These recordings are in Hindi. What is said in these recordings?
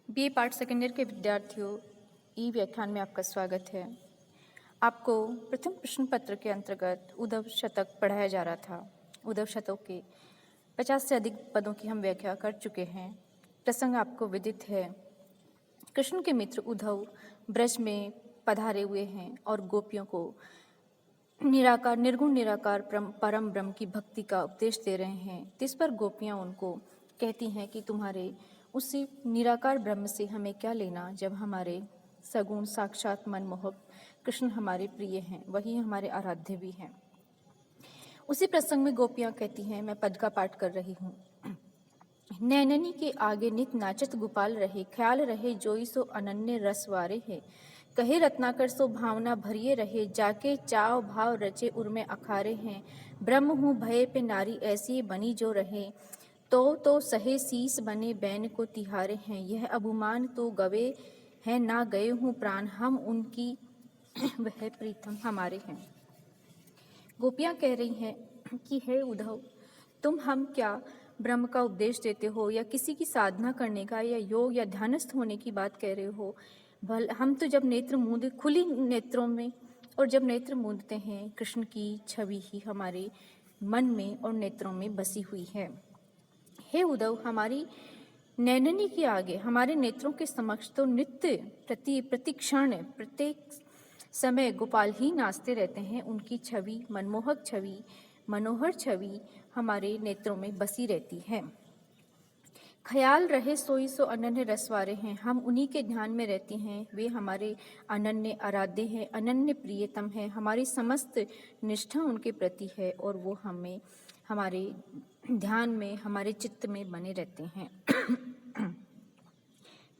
बीए पार्ट सेकेंड ईयर के विद्यार्थियों, ई व्याख्यान में आपका स्वागत है। आपको प्रथम प्रश्न पत्र के अंतर्गत उद्धव शतक पढ़ाया जा रहा था। उद्धव शतक के 50 से अधिक पदों की हम व्याख्या कर चुके हैं। प्रसंग आपको विदित है। कृष्ण के मित्र उद्धव ब्रज में पधारे हुए हैं और गोपियों को निराकार निर्गुण निराकार परम ब्रह्म की भक्ति का उपदेश दे रहे हैं। जिस पर गोपियां उनको कहती हैं कि तुम्हारे उसी निराकार ब्रह्म से हमें क्या लेना, जब हमारे सगुण साक्षात मनमोहक कृष्ण हमारे प्रिय हैं, वही हमारे आराध्य भी हैं। उसी प्रसंग में गोपियां कहती हैं, मैं पद का पाठ कर रही हूँ। नैननी के आगे नित नाचत गोपाल रहे, ख्याल रहे जोई सो अनन्य रसवारे है। कहे रत्नाकर सो भावना भरिए रहे, जाके चाव भाव रचे उर्मे अखारे हैं। ब्रह्म हूँ भय पे नारी ऐसी बनी जो रहे, तो सहे शीस बने बैन को तिहारे हैं। यह अभिमान तो गवे हैं, ना गए हूँ प्राण हम उनकी वह प्रीतम हमारे हैं। गोपियाँ कह रही हैं कि हे उद्धव, तुम हम क्या ब्रह्म का उपदेश देते हो, या किसी की साधना करने का या योग या ध्यानस्थ होने की बात कह रहे हो। हम तो जब नेत्र मूंद खुली नेत्रों में और जब नेत्र मूंदते हैं, कृष्ण की छवि ही हमारे मन में और नेत्रों में बसी हुई है। हे उद्धव, हमारी नैननी के आगे, हमारे नेत्रों के समक्ष तो नित्य प्रतिक्षण प्रत्येक समय गोपाल ही नाचते रहते हैं। उनकी छवि, मनमोहक छवि, मनोहर छवि हमारे नेत्रों में बसी रहती है। ख्याल रहे सोई सो अनन्य रसवारे हैं, हम उन्हीं के ध्यान में रहते हैं। वे हमारे अनन्य आराध्य हैं, अनन्य प्रियतम हैं। हमारी समस्त निष्ठा उनके प्रति है और वो हमें हमारे ध्यान में, हमारे चित्त में बने रहते हैं।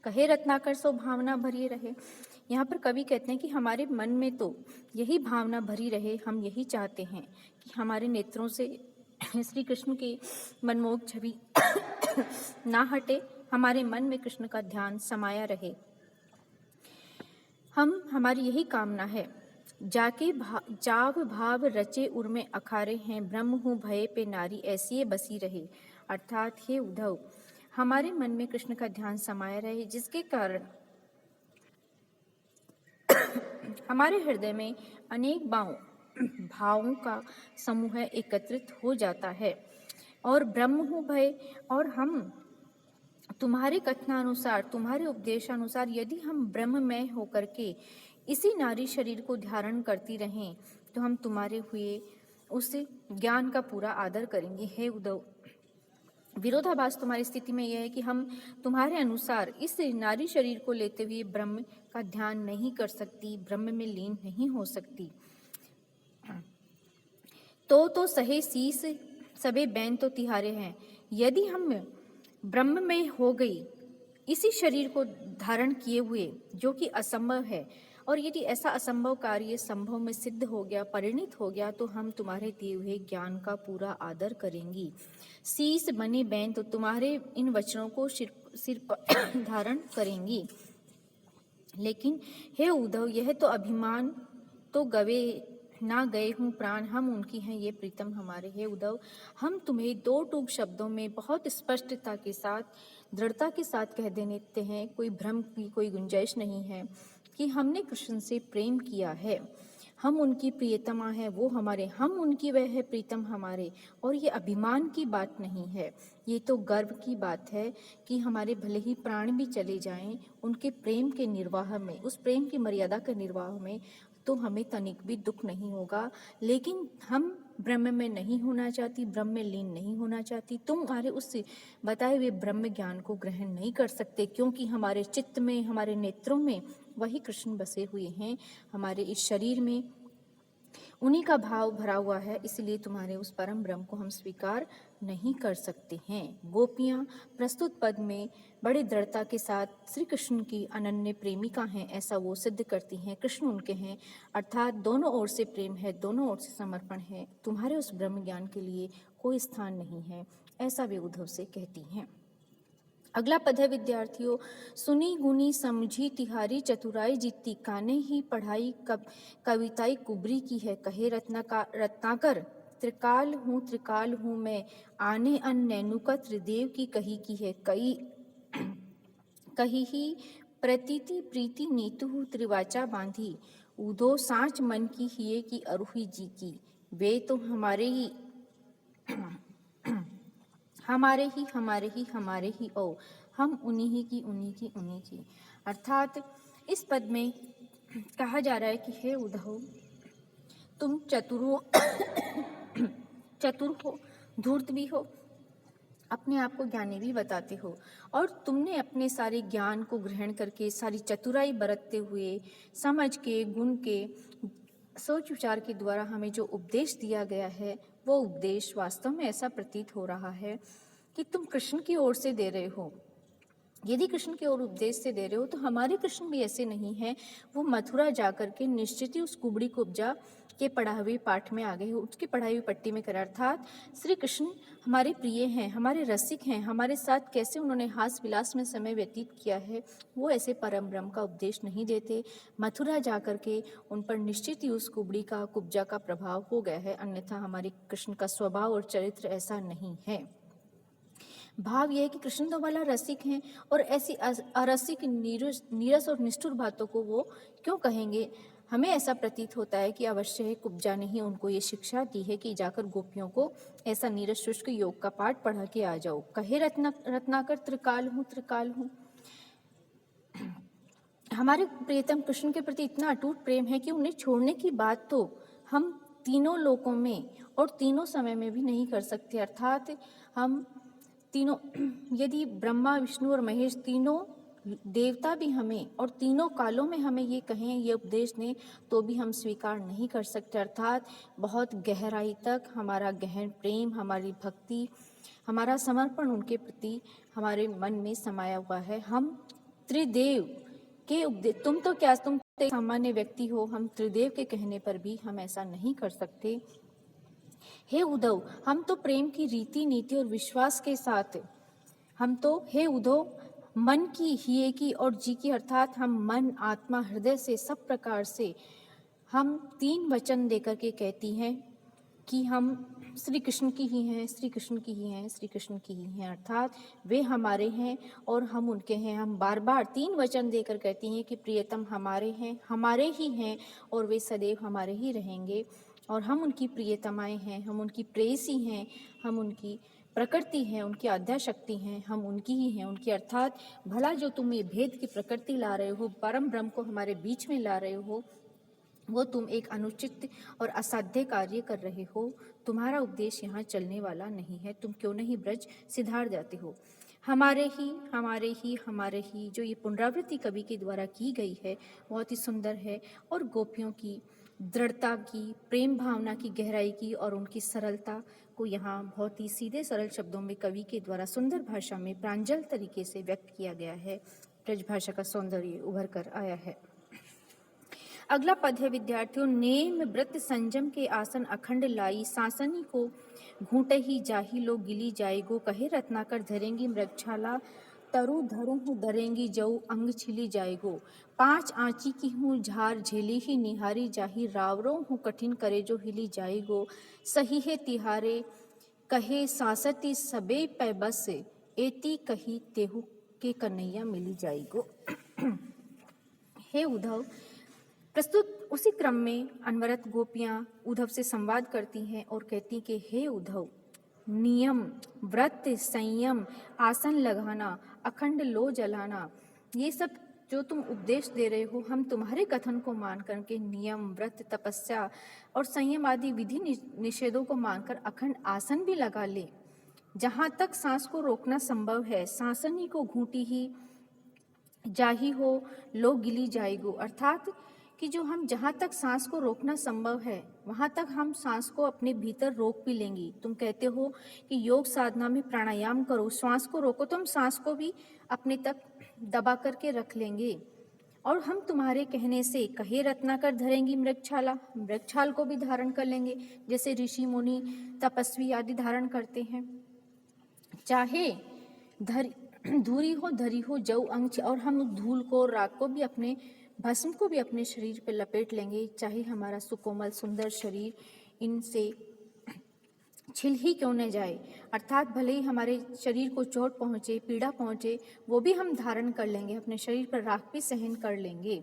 कहे रत्नाकर सो भावना भरी रहे। यहाँ पर कवि कहते हैं कि हमारे मन में तो यही भावना भरी रहे। हम यही चाहते हैं कि हमारे नेत्रों से श्री कृष्ण की मनमोहक छवि ना हटे, हमारे मन में कृष्ण का ध्यान समाया रहे। हमारी यही कामना है। जाके जाव भाव रचे उर्मे अखारे हैं, ब्रह्म हूँ भय पे नारी ऐसी बसी रहे। अर्थात हे उद्धव, हमारे मन में कृष्ण का ध्यान समाया रहे, जिसके कारण हमारे हृदय में अनेक भावों का समूह एकत्रित हो जाता है और ब्रह्म हूँ भय। और हम तुम्हारे कथनानुसार, तुम्हारे उपदेशानुसार यदि हम ब्रह्ममय होकर के इसी नारी शरीर को धारण करती रहें, तो हम तुम्हारे हुए उस ज्ञान का पूरा आदर करेंगे। हे उद्धव, विरोधाभास तुम्हारी स्थिति में यह है कि हम तुम्हारे अनुसार इस नारी शरीर को लेते हुए ब्रह्म का ध्यान नहीं कर सकती, ब्रह्म में लीन नहीं हो सकती। तो सहे शीस सबे बैन तो तिहारे हैं। यदि हम ब्रह्म में हो गई इसी शरीर को धारण किए हुए, जो कि असंभव है, और यदि ऐसा असंभव कार्य संभव में सिद्ध हो गया, परिणित हो गया, तो हम तुम्हारे दिए हुए ज्ञान का पूरा आदर करेंगी। शीस बने बैन तो तुम्हारे इन वचनों को सिर पर धारण करेंगी। लेकिन हे उद्धव, यह तो अभिमान तो गवे ना गए हूँ प्राण हम उनकी हैं, ये प्रीतम हमारे। हे उद्धव, हम तुम्हें दो टूक शब्दों में बहुत स्पष्टता के साथ, दृढ़ता के साथ कह देते हैं, कोई भ्रम की कोई गुंजाइश नहीं है, कि हमने कृष्ण से प्रेम किया है। हम उनकी प्रियतमा है, वो हमारे, हम उनकी, वह है प्रीतम हमारे। और ये अभिमान की बात नहीं है, ये तो गर्व की बात है कि हमारे भले ही प्राण भी चले जाएं, उनके प्रेम के निर्वाह में, उस प्रेम की मर्यादा के निर्वाह में तो हमें तनिक भी दुख नहीं होगा। लेकिन हम ब्रह्म में नहीं होना चाहती, ब्रह्म में लीन नहीं होना चाहती। तुम्हारे उस बताए हुए ब्रह्म ज्ञान को ग्रहण नहीं कर सकते, क्योंकि हमारे चित्त में, हमारे नेत्रों में वही कृष्ण बसे हुए हैं, हमारे इस शरीर में उन्हीं का भाव भरा हुआ है। इसलिए तुम्हारे उस परम ब्रह्म को हम स्वीकार नहीं कर सकते हैं। गोपियाँ प्रस्तुत पद में बड़ी दृढ़ता के साथ श्री कृष्ण की अनन्य प्रेमिका हैं, ऐसा वो सिद्ध करती हैं। कृष्ण उनके हैं, अर्थात दोनों ओर से प्रेम है, दोनों ओर से समर्पण है। तुम्हारे उस ब्रह्म ज्ञान के लिए कोई स्थान नहीं है, ऐसा वे उद्धव से कहती हैं। अगला पद है विद्यार्थियों, सुनी गुनी समझी तिहारी चतुराई जीती, काने ही पढ़ाई कविताई कुबरी की है। कहे रत्नाकर त्रिकाल हूँ मैं, आने अन नैनु का त्रिदेव की कही की है। कही ही प्रतीति प्रीति नीतु त्रिवाचा बांधी, उदो साँच मन की हिये की अरुही जी की। वे तो हमारे ही हमारे ही हमारे ही हमारे ही ओ, हम उन्हीं ही की उन्हीं की उन्हीं की। अर्थात इस पद में कहा जा रहा है कि हे उद्धव, तुम चतुर हो, धूर्त भी हो, अपने आप को ज्ञानी भी बताते हो, और तुमने अपने सारे ज्ञान को ग्रहण करके, सारी चतुराई बरतते हुए, समझ के, गुण के, सोच विचार के द्वारा हमें जो उपदेश दिया गया है, वो उपदेश वास्तव में ऐसा प्रतीत हो रहा है कि तुम कृष्ण की ओर से दे रहे हो। यदि कृष्ण की ओर उपदेश से दे रहे हो तो हमारे कृष्ण भी ऐसे नहीं हैं। वो मथुरा जाकर के निश्चित ही उस कुबड़ी कुब्जा के पढ़ा हुए पाठ में आ गए हो, उसकी पढ़ाई हुई पट्टी में कर। अर्थात श्री कृष्ण हमारे प्रिय हैं, हमारे रसिक हैं, हमारे साथ कैसे उन्होंने हास विलास में समय व्यतीत किया है, वो ऐसे परम ब्रह्म का उपदेश नहीं देते। मथुरा जाकर के उन पर निश्चित ही उस कुबड़ी का कुब्जा का प्रभाव हो गया है, अन्यथा हमारे कृष्ण का स्वभाव और चरित्र ऐसा नहीं है। भाव यह है कि कृष्ण तो वाला रसिक हैं, और ऐसी अरसिक नीरस और निष्ठुर बातों को वो क्यों कहेंगे। हमें ऐसा प्रतीत होता है कि अवश्य है कुब्जा ने ही उनको ये शिक्षा दी है कि जाकर गोपियों को ऐसा नीरस शुष्क योग का पाठ पढ़ा के आ जाओ। कहे रत्नाकर त्रिकाल हूँ। हमारे प्रियतम कृष्ण के प्रति इतना अटूट प्रेम है कि उन्हें छोड़ने की बात तो हम तीनों लोकों में और तीनों समय में भी नहीं कर सकते। अर्थात हम तीनों, यदि ब्रह्मा विष्णु और महेश तीनों देवता भी हमें और तीनों कालों में हमें ये कहें, ये उपदेश दें, तो भी हम स्वीकार नहीं कर सकते। अर्थात बहुत गहराई तक हमारा गहन प्रेम, हमारी भक्ति, हमारा समर्पण उनके प्रति हमारे मन में समाया हुआ है। हम त्रिदेव के उपदेश, तुम तो क्या, तुम तो एक सामान्य व्यक्ति हो, हम त्रिदेव के कहने पर भी हम ऐसा नहीं कर सकते। हे उद्धव, हम तो प्रेम की रीति नीति और विश्वास के साथ, हम तो हे उद्धव मन की, हिये की और जी की, अर्थात हम मन, आत्मा, हृदय से, सब प्रकार से हम 3 वचन देकर के कहती हैं कि हम श्री कृष्ण की ही हैं, श्री कृष्ण की ही हैं, श्री कृष्ण की ही हैं। अर्थात वे हमारे हैं और हम उनके हैं। हम बार बार 3 वचन देकर कहती हैं कि प्रियतम हमारे हैं, हमारे ही हैं, और वे सदैव हमारे ही रहेंगे, और हम उनकी प्रियतमाएं हैं, हम उनकी प्रेयसी हैं, हम उनकी प्रकृति हैं, उनकी आद्याशक्ति हैं, हम उनकी ही हैं, उनकी। अर्थात भला जो तुम ये भेद की प्रकृति ला रहे हो, परम ब्रह्म को हमारे बीच में ला रहे हो, वो तुम एक अनुचित और असाध्य कार्य कर रहे हो। तुम्हारा उपदेश यहाँ चलने वाला नहीं है। तुम क्यों नहीं ब्रज सिधार जाते हो। हमारे ही हमारे ही हमारे ही, जो ये पुनरावृत्ति कवि के द्वारा की गई है, बहुत ही सुंदर है, और गोपियों की दृढ़ता की, प्रेम भावना की गहराई की और उनकी सरलता को यहाँ बहुत ही सीधे सरल शब्दों में कवि के द्वारा सुंदर भाषा में प्रांजल तरीके से व्यक्त किया गया है। ब्रज भाषा का सौंदर्य उभर कर आया है। अगला पद है विद्यार्थियों, नेम व्रत संजम के आसन अखंड लाई, सांसनी को घूंटे ही जाही लो गिली जाएगो, कहे रत्नाकर धरेंगी मृगछाला, तरु धरू हूँ धरेंगी जऊ अंग छिली जाएगो, 5 आँची की हूँ झार झेली ही निहारी जाही, रावरों हूँ कठिन करे जो हिली जाएगो, सही है तिहारे कहे सांसती सबे पै बस, एती कही तेहु के कन्हैया मिली जाएगो। हे उद्धव, प्रस्तुत उसी क्रम में अनवरत गोपियां उद्धव से संवाद करती हैं और कहती कि हे उद्धव, नियम, व्रत, संयम, आसन लगाना, अखंड लो जलाना, ये सब जो तुम उपदेश दे रहे हो, हम तुम्हारे कथन को मान करके नियम, व्रत, तपस्या और संयम आदि विधि निषेधों को मानकर अखंड आसन भी लगा ले। जहाँ तक सांस को रोकना संभव है, सांसनी को घूंटी ही जाही हो लो गिली जाएगो। अर्थात कि जो हम जहाँ तक सांस को रोकना संभव है, वहाँ तक हम सांस को अपने भीतर रोक भी लेंगी। तुम कहते हो कि योग साधना में प्राणायाम करो, श्वास को रोको, तो हम सांस को भी अपने तक दबा करके रख लेंगे। और हम तुम्हारे कहने से कहे रत्नाकर धरेंगी मृगछाला, मृगछाल को भी धारण कर लेंगे, जैसे ऋषि मुनि तपस्वी आदि धारण करते हैं। चाहे धूरी हो धरी हो जऊ अंग, और हम धूल को, राख को भी, अपने भस्म को भी अपने शरीर पर लपेट लेंगे, चाहे हमारा सुकोमल सुंदर शरीर इनसे छिल ही क्यों न जाए, अर्थात भले ही हमारे शरीर को चोट पहुँचे, पीड़ा पहुँचे, वो भी हम धारण कर लेंगे, अपने शरीर पर राख भी सहन कर लेंगे।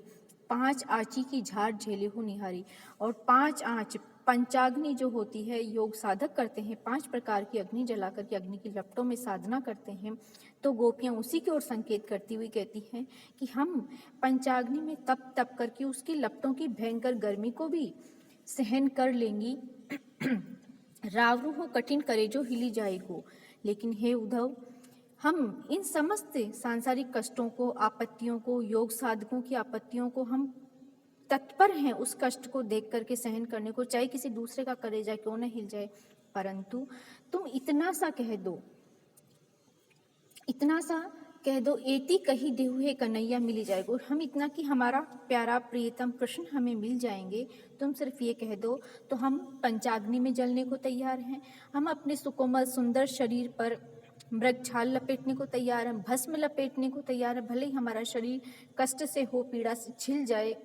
5 आँची की झाड़ झेले हो निहारी, और 5 आँच पंचाग्नि जो होती है, योग साधक करते हैं, 5 प्रकार की अग्नि जला करके अग्नि की लपटों में साधना करते हैं। तो गोपियाँ उसी की ओर संकेत करती हुई कहती हैं कि हम पंचाग्नि में तप तप करके उसकी लपटों की भयंकर गर्मी को भी सहन कर लेंगी। रावरू हो कठिन करे जो हिली जाए को। लेकिन हे उद्धव, हम इन समस्त सांसारिक कष्टों को, आपत्तियों को, योग साधकों की आपत्तियों को हम तत्पर हैं उस कष्ट को देख करके सहन करने को, चाहे किसी दूसरे का कलेजा क्यों न हिल जाए। परंतु तुम इतना सा कह दो, इतना सा कह दो, एती कही देहु है कन्हैया मिली जाएगा। और हम इतना कि हमारा प्यारा प्रियतम कृष्ण हमें मिल जाएंगे, तुम सिर्फ ये कह दो तो हम पंचाग्नि में जलने को तैयार हैं। हम अपने सुकोमल सुंदर शरीर पर मृग छाल लपेटने को तैयार हैं, भस्म लपेटने को तैयार है, भले ही हमारा शरीर कष्ट से हो, पीड़ा से छिल जाए।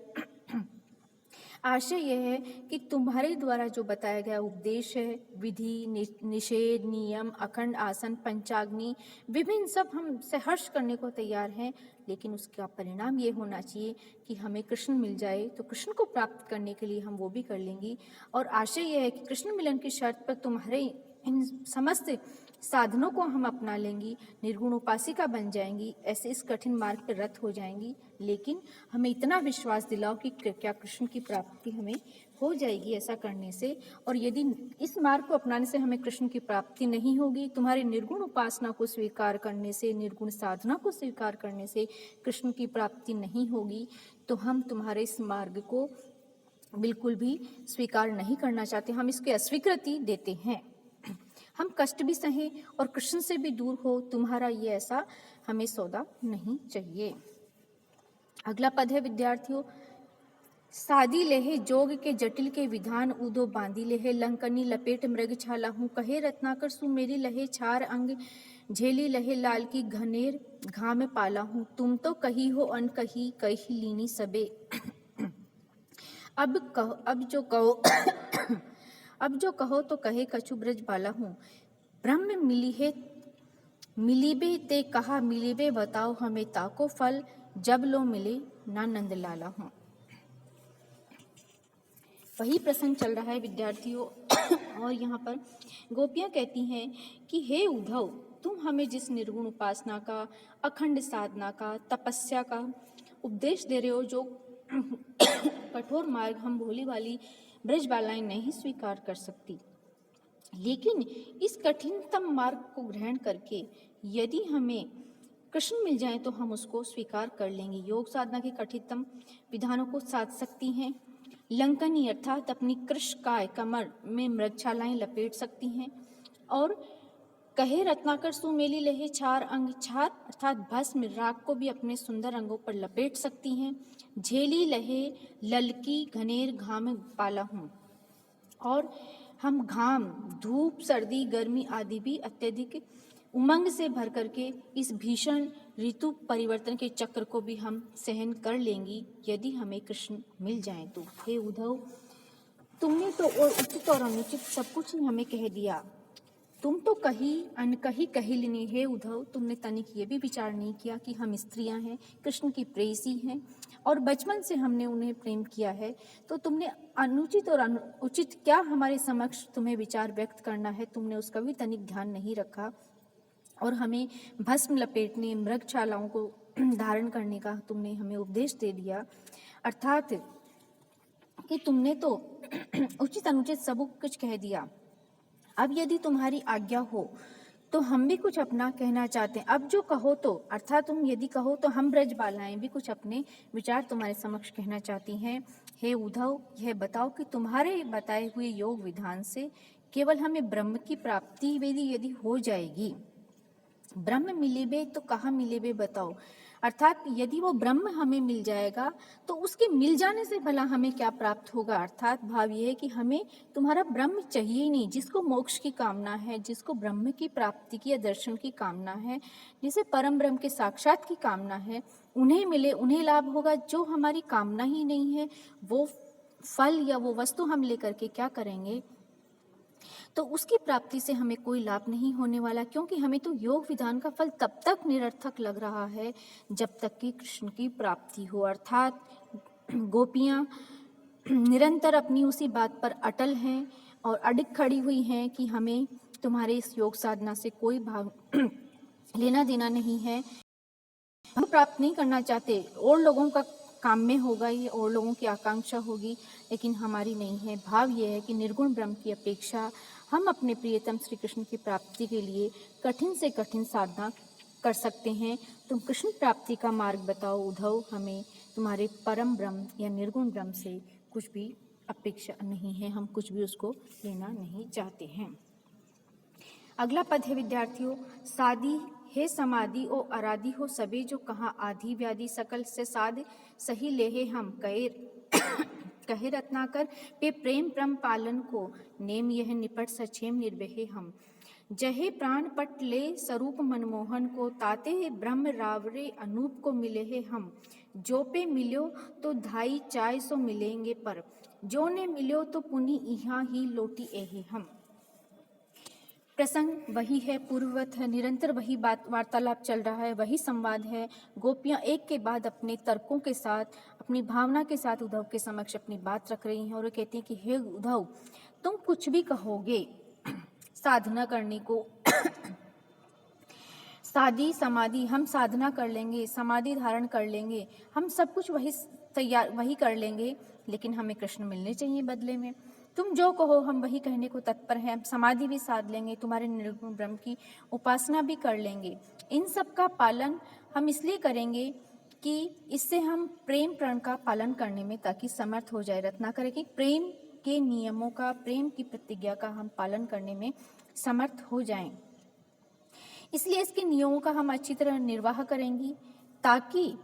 आशय यह है कि तुम्हारे द्वारा जो बताया गया उपदेश है, विधि, निषेध, नियम, अखंड आसन, पंचाग्नि, विभिन्न सब हम सहर्ष करने को तैयार हैं, लेकिन उसका परिणाम ये होना चाहिए कि हमें कृष्ण मिल जाए। तो कृष्ण को प्राप्त करने के लिए हम वो भी कर लेंगी। और आशय यह है कि कृष्ण मिलन की शर्त पर तुम्हारे इन समस्त साधनों को हम अपना लेंगी, निर्गुण उपासिका बन जाएंगी, ऐसे इस कठिन मार्ग पर रत हो जाएंगी। लेकिन हमें इतना विश्वास दिलाओ कि क्या कृष्ण की प्राप्ति हमें हो जाएगी ऐसा करने से। और यदि इस मार्ग को अपनाने से हमें कृष्ण की प्राप्ति नहीं होगी, तुम्हारी निर्गुण उपासना को स्वीकार करने से, निर्गुण साधना को स्वीकार करने से कृष्ण की प्राप्ति नहीं होगी, तो हम तुम्हारे इस मार्ग को बिल्कुल भी स्वीकार नहीं करना चाहते, हम इसकी अस्वीकृति देते हैं। हम कष्ट भी सहें और कृष्ण से भी दूर हो, तुम्हारा ये ऐसा हमें सौदा नहीं चाहिए। अगला पद है विद्यार्थियों, सादी लेहे जोग के जटिल के विधान उदो बांधी लेहे, लंकनी लपेट मृग छाला हूँ, कहे रत्नाकर सु मेरी लहे, चार अंग झेली लहे, लाल की घनेर घाम पाला हूँ, तुम तो कही हो अन कही, कही लीनी सबे। अब जो कहो तो कहे कछु ब्रज बाला हूँ, ब्रह्म मिलीबे ते कहा मिलीबे, बताओ हमें ताको फल, जब लो मिले ना नंद लाला हूँ। वही प्रसंग चल रहा है विद्यार्थियों। और यहाँ पर गोपियाँ कहती हैं कि हे उद्धव, तुम हमें जिस निर्गुण उपासना का, अखंड साधना का, तपस्या का उपदेश दे रहे हो, जो कठोर मार्ग हम भोली वाली ब्रजबालाएं नहीं स्वीकार कर सकती, लेकिन इस कठिनतम मार्ग को ग्रहण करके यदि हमें कृष्ण मिल जाए तो हम उसको स्वीकार कर लेंगे। योग साधना के कठिनतम विधानों को साध सकती हैं, लंकनी अर्थात अपनी कृशकाय कमर में मृगछालाएं लपेट सकती हैं, और कहे रत्नाकर सुमेली लहे, चार अंग, चार अर्थात भस्म राग को भी अपने सुंदर अंगों पर लपेट सकती हैं, झेली लहे ललकी घनेर घाम पाला हूँ, और हम घाम, धूप, सर्दी, गर्मी आदि भी अत्यधिक उमंग से भर करके इस भीषण ऋतु परिवर्तन के चक्र को भी हम सहन कर लेंगी यदि हमें कृष्ण मिल जाए तो। हे उद्धव, तुमने तो और उचित और अनुचित सब कुछ ही हमें कह दिया, तुम तो कही अनकही कही लेने। हे उद्धव, तुमने तनिक ये भी विचार नहीं किया कि हम स्त्रियां हैं, कृष्ण की प्रेयसी हैं, और बचपन से हमने उन्हें प्रेम किया है, तो तुमने अनुचित और उचित क्या हमारे समक्ष तुम्हें विचार व्यक्त करना है, तुमने उसका भी तनिक ध्यान नहीं रखा, और हमें भस्म लपेटने, मृगछालाओं को धारण करने का तुमने हमें उपदेश दे दिया। अर्थात कि तुमने तो उचित अनुचित सब कुछ कह दिया। अब यदि तुम्हारी आज्ञा हो तो हम भी कुछ अपना कहना चाहते हैं। अब जो कहो तो, अर्थात तुम यदि कहो तो हम ब्रजबालाएं भी कुछ अपने विचार तुम्हारे समक्ष कहना चाहती हैं। हे उद्धव, यह बताओ कि तुम्हारे बताए हुए योग विधान से केवल हमें ब्रह्म की प्राप्ति यदि हो जाएगी, ब्रह्म मिलेबे तो कहाँ मिलेबे बताओ, अर्थात यदि वो ब्रह्म हमें मिल जाएगा तो उसके मिल जाने से भला हमें क्या प्राप्त होगा। अर्थात भाव ये है कि हमें तुम्हारा ब्रह्म चाहिए ही नहीं। जिसको मोक्ष की कामना है, जिसको ब्रह्म की प्राप्ति की या दर्शन की कामना है, जिसे परम ब्रह्म के साक्षात की कामना है, उन्हें मिले, उन्हें लाभ होगा। जो हमारी कामना ही नहीं है, वो फल या वो वस्तु हम लेकर के क्या करेंगे। तो उसकी प्राप्ति से हमें कोई लाभ नहीं होने वाला, क्योंकि हमें तो योग विधान का फल तब तक निरर्थक लग रहा है जब तक कि कृष्ण की प्राप्ति हो। अर्थात गोपियाँ निरंतर अपनी उसी बात पर अटल हैं और अडिग खड़ी हुई हैं कि हमें तुम्हारे इस योग साधना से कोई भाव लेना देना नहीं है, हम प्राप्त नहीं करना चाहते। और लोगों का काम में होगा, ये और लोगों की आकांक्षा होगी, लेकिन हमारी नहीं है। भाव ये है कि निर्गुण ब्रह्म की अपेक्षा हम अपने प्रियतम श्री कृष्ण की प्राप्ति के लिए कठिन से कठिन साधना कर सकते हैं। तुम कृष्ण प्राप्ति का मार्ग बताओ उद्धव, हमें तुम्हारे परम ब्रह्म या निर्गुण ब्रह्म से कुछ भी अपेक्षा नहीं है, हम कुछ भी उसको लेना नहीं चाहते हैं। अगला पद है विद्यार्थियों, सादी हे समाधि ओ आराधि हो सबे जो कहाँ आधि व्याधि सकल से साध सही लेहे हम कहे रत्नाकर पे प्रेम परम पालन को नेम यह निपट सछेम निर्वहे हम जहे प्राण पट ले स्वरूप मनमोहन को ताते ब्रह्म रावरे अनूप को मिले है हम जो पे मिलो तो धाई चाय सो मिलेंगे पर जो ने मिलो तो पुनि यहाँ ही लोटी एहे हम। प्रसंग वही है, पूर्ववत है, निरंतर वही बात वार्तालाप चल रहा है, वही संवाद है। गोपियां एक के बाद अपने तर्कों के साथ, अपनी भावना के साथ उद्धव के समक्ष अपनी बात रख रही हैं और वो कहती हैं कि हे उद्धव, तुम कुछ भी कहोगे साधना करने को साधी समाधि हम साधना कर लेंगे, समाधि धारण कर लेंगे, हम सब कुछ वही कर लेंगे, लेकिन हमें कृष्ण मिलने चाहिए बदले में। तुम जो कहो हम वही कहने को तत्पर हैं, हम समाधि भी साध लेंगे, तुम्हारे निर्गुण ब्रह्म की उपासना भी कर लेंगे। इन सब का पालन हम इसलिए करेंगे कि इससे हम प्रेम प्रण का पालन करने में ताकि समर्थ हो जाए। रत्नाकर कि प्रेम के नियमों का, प्रेम की प्रतिज्ञा का हम पालन करने में समर्थ हो जाएं। इसलिए इसके नियमों का हम अच्छी तरह निर्वाह करेंगी ताकि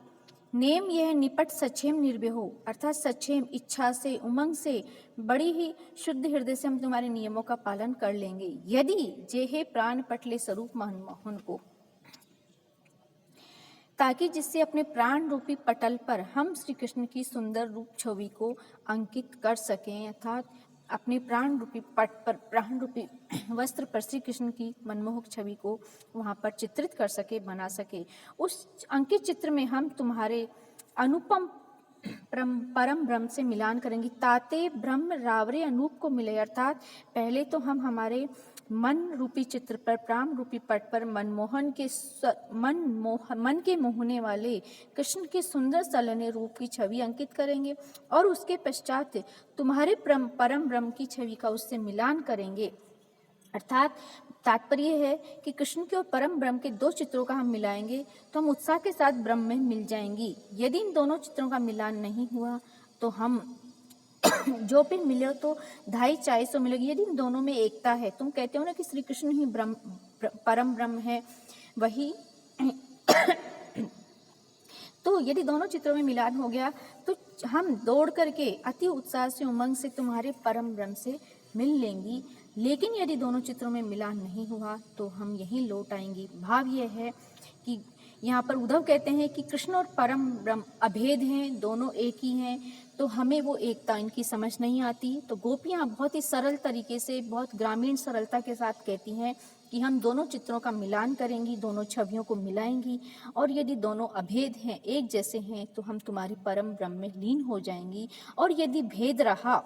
नेम यह निपट सक्षेम निर्भय हो, अर्थात सक्षेम इच्छा से, उमंग से, बड़ी ही शुद्ध हृदय से हम तुम्हारे नियमों का पालन कर लेंगे। यदि जेहे प्राण पटले स्वरूप मनमोहन को, ताकि जिससे अपने प्राण रूपी पटल पर हम श्री कृष्ण की सुंदर रूप छवि को अंकित कर सकें, अर्थात अपने प्राण रूपी पट पर, प्राण रूपी वस्त्र पर श्री कृष्ण की मनमोहक छवि को वहाँ पर चित्रित कर सके, बना सके। उस अंकित चित्र में हम तुम्हारे अनुपम परम ब्रह्म से मिलान करेंगे। ताते ब्रह्म रावरे अनूप को मिले, अर्थात पहले तो हम हमारे मन रूपी चित्र पर, प्राण रूपी पट पर मन के मोहने वाले कृष्ण के सुंदर सलने रूप की छवि अंकित करेंगे और उसके पश्चात तुम्हारे परम ब्रह्म की छवि का उससे मिलान करेंगे। अर्थात तात्पर्य है कि कृष्ण के और परम ब्रह्म के दो चित्रों का हम मिलाएंगे तो हम उत्साह के साथ ब्रह्म में मिल जाएंगी। यदि इन दोनों चित्रों का मिलान नहीं हुआ तो हम जो भी मिले तो ढाई चाय सौ मिलेगी। यदि इन दोनों में एकता है, तुम कहते हो ना कि श्री कृष्ण ही परम ब्रह्म है, वही तो यदि दोनों चित्रों में मिलान हो गया तो हम दौड़ करके अति उत्साह से, उमंग से तुम्हारे परम ब्रह्म से मिल लेंगी। लेकिन यदि दोनों चित्रों में मिलान नहीं हुआ तो हम यहीं लौट आएंगी। भाव यह है कि यहाँ पर उद्धव कहते हैं कि कृष्ण और परम ब्रह्म अभेद हैं, दोनों एक ही हैं, तो हमें वो एकता इनकी समझ नहीं आती। तो गोपियाँ बहुत ही सरल तरीके से, बहुत ग्रामीण सरलता के साथ कहती हैं कि हम दोनों चित्रों का मिलान करेंगी, दोनों छवियों को मिलाएंगी और यदि दोनों अभेद हैं, एक जैसे हैं, तो हम तुम्हारी परम ब्रह्म में लीन हो जाएंगी। और यदि भेद रहा,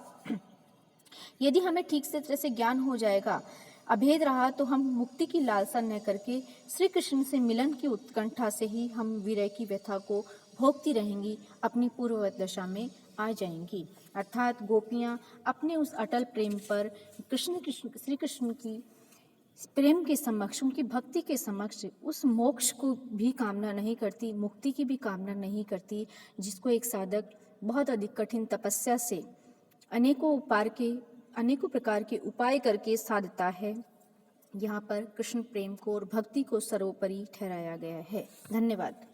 यदि हमें ठीक से तरह से ज्ञान हो जाएगा, अभेद रहा, तो हम मुक्ति की लालसा न करके श्री कृष्ण से मिलन की उत्कंठा से ही हम विरह की व्यथा को भोगती रहेंगी, अपनी पूर्ववत दशा में आ जाएंगी। अर्थात गोपियाँ अपने उस अटल प्रेम पर श्री कृष्ण की प्रेम के समक्ष, उनकी भक्ति के समक्ष उस मोक्ष को भी कामना नहीं करती, मुक्ति की भी कामना नहीं करती, जिसको एक साधक बहुत अधिक कठिन तपस्या से अनेकों प्रकार के उपाय करके साधता है। यहाँ पर कृष्ण प्रेम को और भक्ति को सर्वोपरि ठहराया गया है। धन्यवाद।